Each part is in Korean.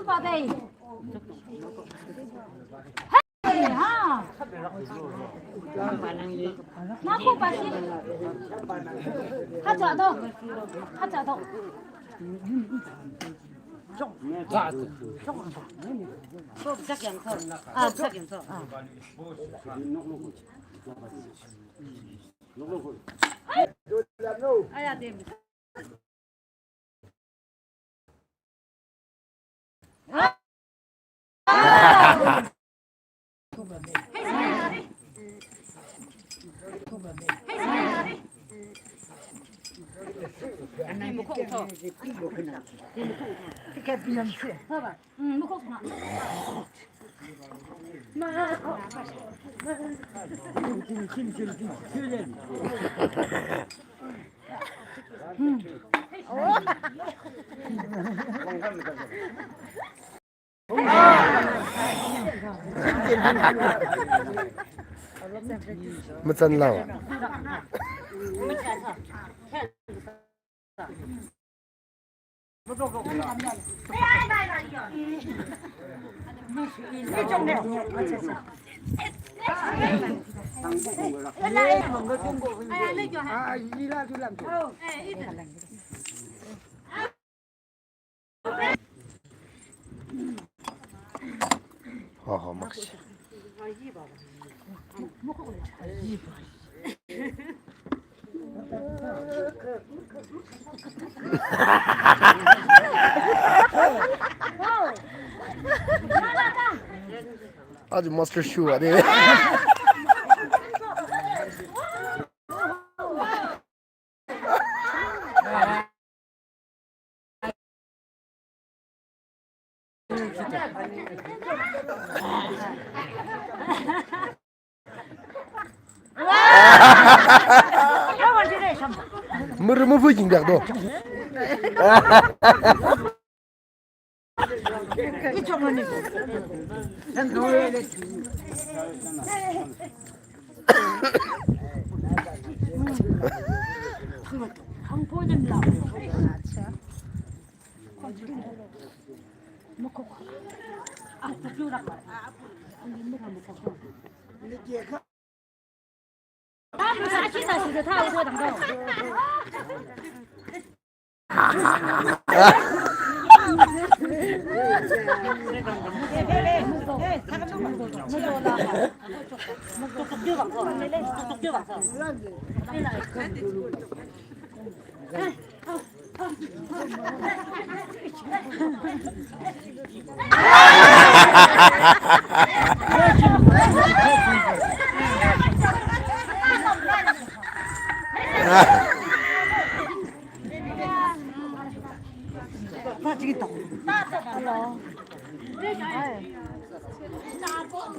vào đây. Hey, ha. Nó không phải gì. Hát chợ thôi. Hát chợ thôi. chắc chắn thôi. À, chắc chắn thôi. Ai là tìm. Anh này một khẩu thôi. Cái biển xịn. Thôi bà. Nó không phải. Mất chân lâu. Họ mặc 아주 마스터 슈 아니에요? Mơ mơ vui chỉnh được đâu.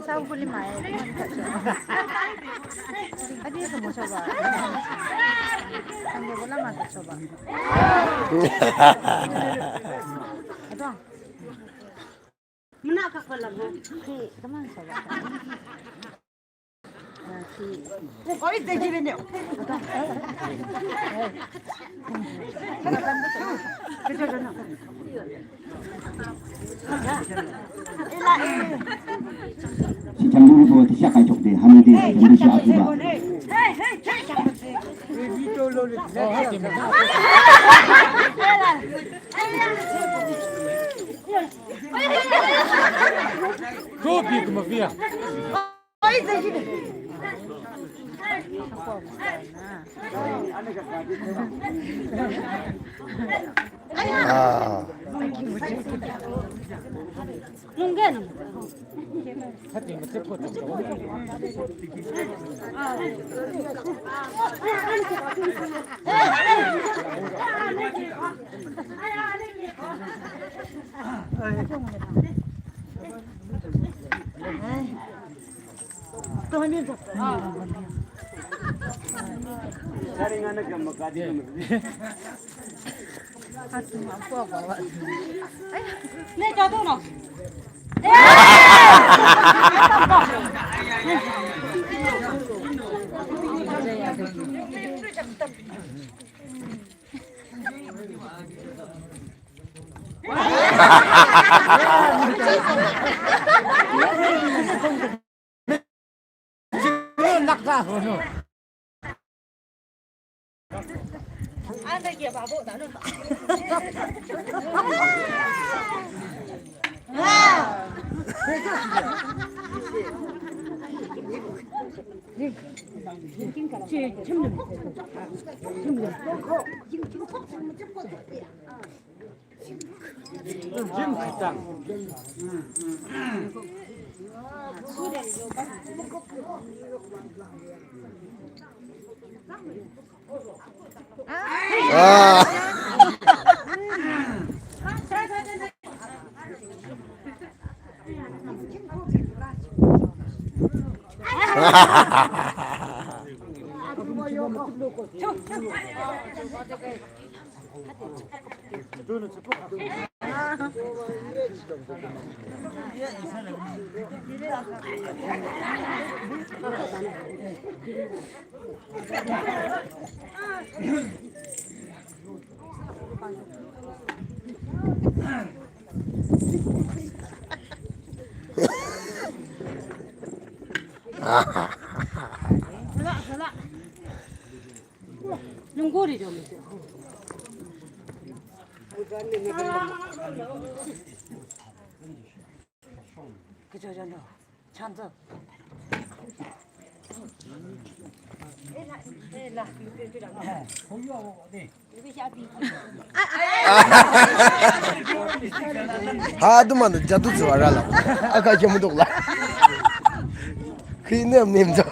Sao boleh main? Tadi semua coba. Sambil bola mantap coba. Itu. Mana kak kolam? Teman coba. Oh, itu jadi ni. Sichang lupa tisha kai chok de ham de ham sha atuba. Kopi como via. 아. Mungkin. Hati mesti potong. Nih jatuh no. 그런 낙사하고. 지금 갔다. 아. 눈꼬리 좀 있어. 그저 저 찬서. 하도만 자도 좋아라라. 아까 좀 독라. 그놈 님저.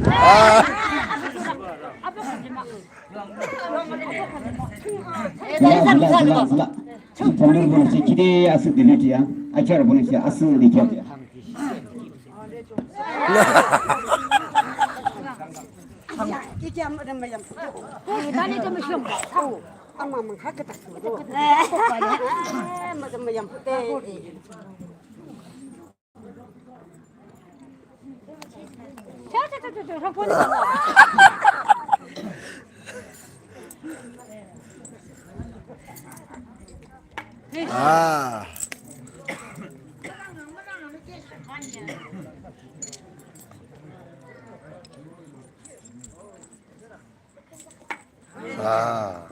아. 몰라. 정렬 보내시 기대 아스 들리지야. 아키라 보내시 아스 리켜야. 이게 안 맞으면 나는 좀 쉬엄. 엄마만 가겠다. 맞으면 양대. 저 보니까. 아. 아.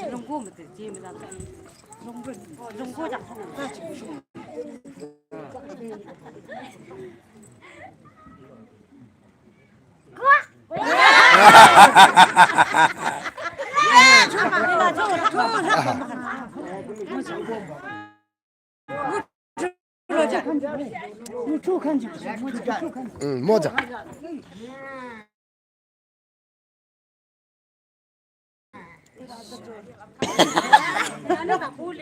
농구 못해. 지금 농구 작품. 응, 모자.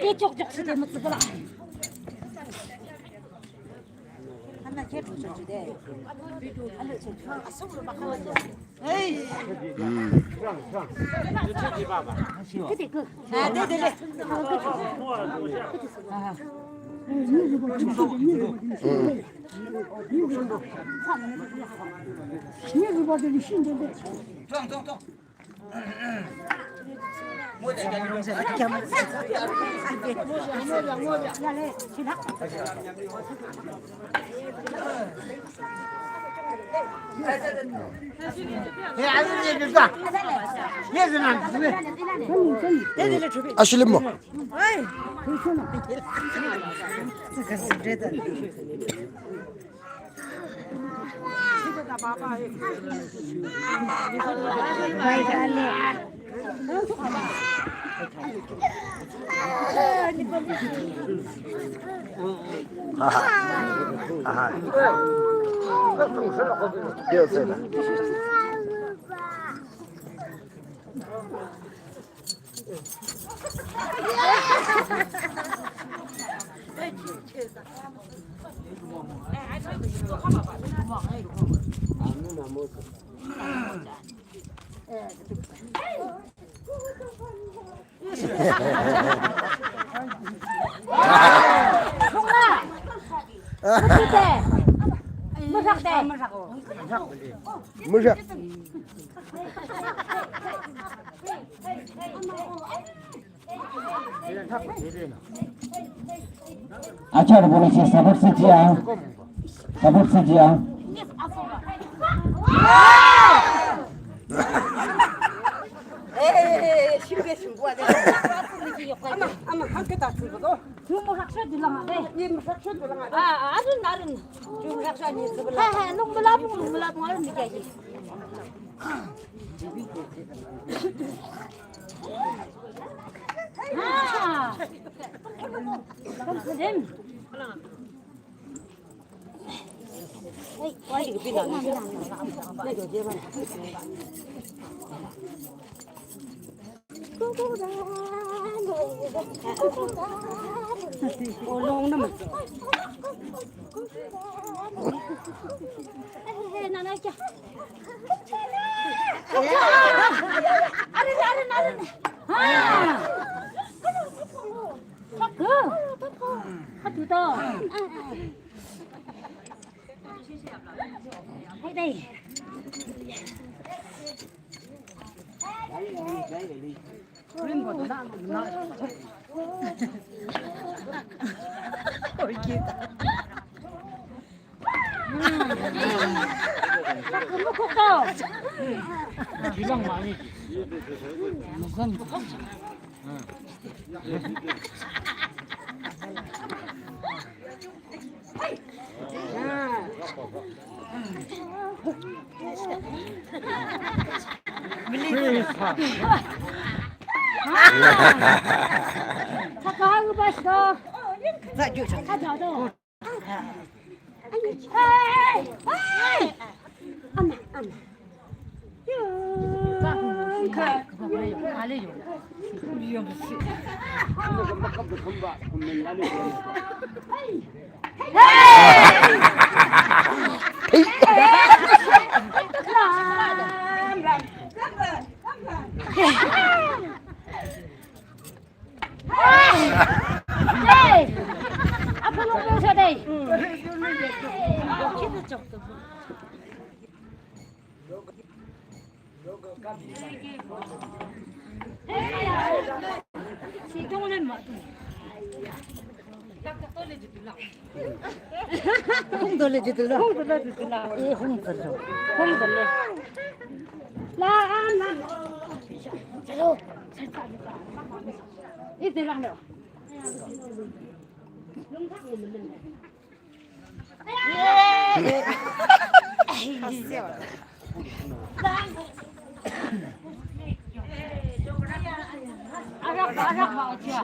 이쪽 적시대 못 쓰더라. 하나 개도 줘주대. 저기 봐봐. 그때 그. 네네네. 아실림 뭐. 뭐야? 아차를 보내시 사복 쓰지야. 사복 쓰지야. 에이 신게 신고야 돼. 아마 함께 다 쓰거든. 주문 학사 들랑하대. 이 삭션 들어가. 아, 아른 나른. 좀 학산이 있어. 하하, 농물라봉 하는 얘기지. 아, 그럼 와 이거 비나. 내가 제발. 올롱 넘어. 나나자. 아른. 아. 그. 하트다. 하이데이. 그런 것도 나. 기상 많이. 밀리사. 잠깐 그 봤어. 자, 저. 가져도. 앞으로 보셔야 돼. 시동을 마. 홍 돌려주더라. 예, 홍들어. 홍들래. 나. 저로. 이들랑요. 아락 어디야?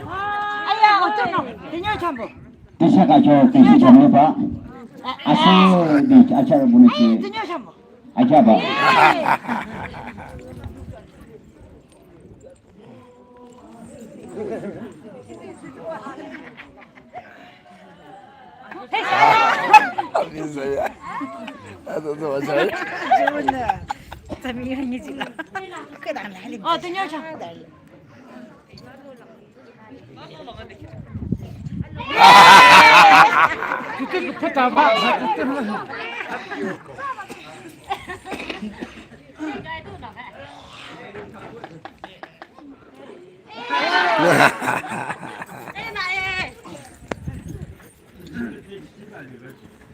아야 어쩌노? 대녀 참보. 대사가죠. 대시 잡아봐. 아스 아차를 보내시. 대녀 참보. 아차봐. 민서야. 나도 맞아. 좋네. 담이랑이 지라. 그다음에 할리. 대녀 참보. 그때부터 다 봐.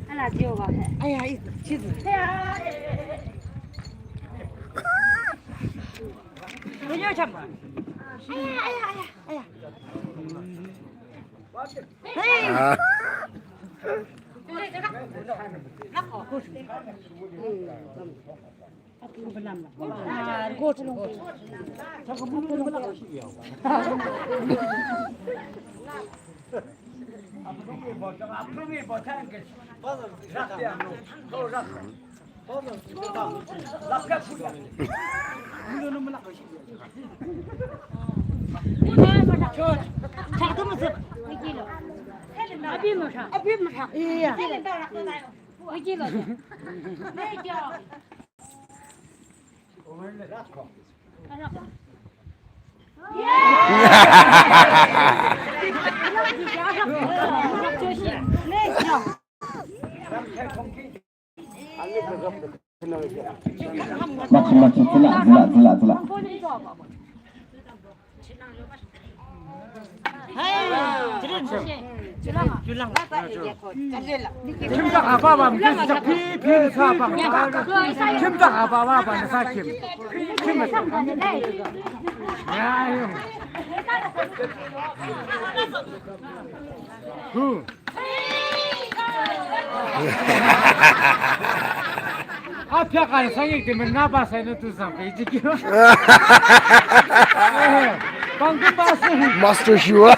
하나 지워봐. 아야 이 치즈. 대녀 참보. 아. 자, 더 무슨 이기로. 아비 뭐사? 아비 뭐사? 이야. 이기로. 네, 이겨. 마치 들라. 김장 아빠와 무슨 피피는 사방. 김장 아빠와 반은 사김. 야요. 그. 앞에 가는 상이 되면 나빠서는 두 상 베이지기. 방금 봤어. 마스터 슈아.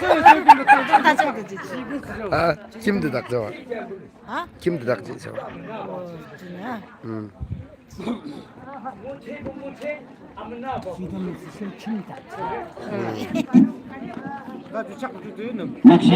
아, 김드닥 저거. 아? 김드닥 저거. 진짜. 마치